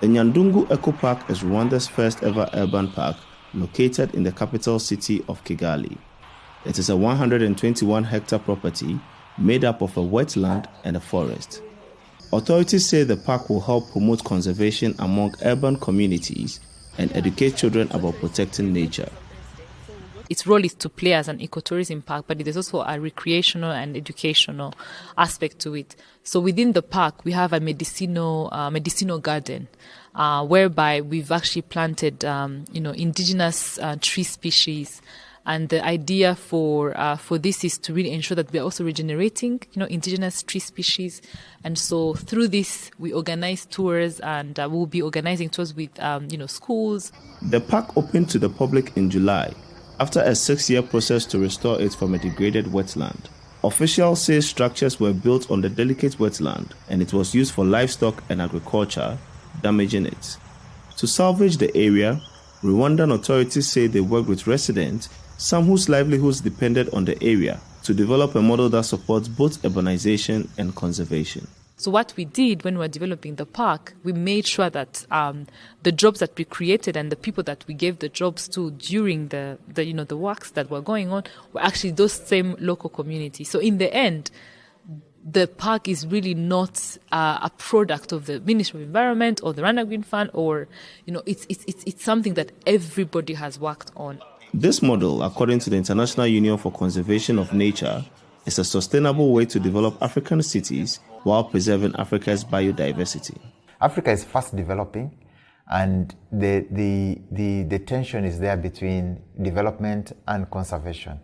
The Nyandungu Eco Park is Rwanda's first ever urban park located in the capital city of Kigali. It is a 121-hectare property made up of a wetland and a forest. Authorities say the park will help promote conservation among urban communities and educate children about protecting nature. Its role is to play as an ecotourism park, but there's also a recreational and educational aspect to it. So within the park, we have a medicinal garden, whereby we've actually planted, indigenous tree species. And the idea for this is to really ensure that we are also regenerating, indigenous tree species. And so through this, we organize tours, and we'll be organizing tours with, schools. The park opened to the public in July, after a 6-year process to restore it from a degraded wetland. Officials say structures were built on the delicate wetland and it was used for livestock and agriculture, damaging it. To salvage the area, Rwandan authorities say they worked with residents, some whose livelihoods depended on the area, to develop a model that supports both urbanization and conservation. So what we did when we were developing the park, we made sure that the jobs that we created and the people that we gave the jobs to during the works that were going on were actually those same local communities. So in the end, the park is really not a product of the Ministry of Environment or the Rwanda Green Fund, or it's something that everybody has worked on. This model, according to the International Union for Conservation of Nature, is a sustainable way to develop African cities while preserving Africa's biodiversity. Africa is fast developing, and the tension is there between development and conservation.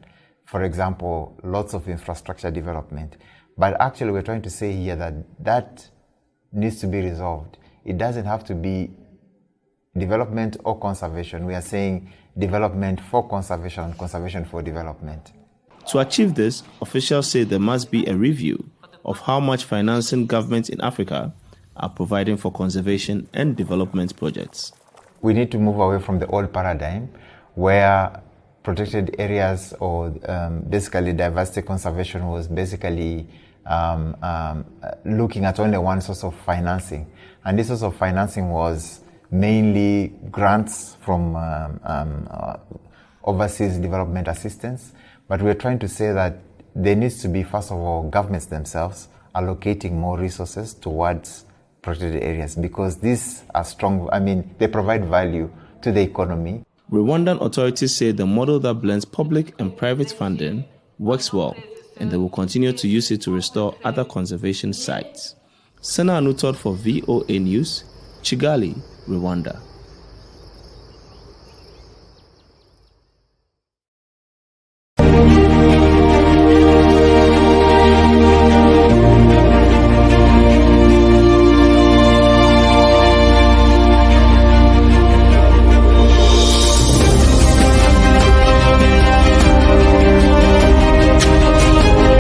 For example, lots of infrastructure development. But actually we're trying to say here that needs to be resolved. It doesn't have to be development or conservation. We are saying development for conservation and conservation for development. To achieve this, officials say there must be a review of how much financing governments in Africa are providing for conservation and development projects. We need to move away from the old paradigm where protected areas or basically diversity conservation was basically looking at only one source of financing. And this source of financing was mainly grants from overseas development assistance. But we're trying to say that there needs to be, first of all, governments themselves allocating more resources towards protected areas, because these are strong, they provide value to the economy. Rwandan authorities say the model that blends public and private funding works well, and they will continue to use it to restore other conservation sites. Senanu Tord for VOA News, Kigali, Rwanda.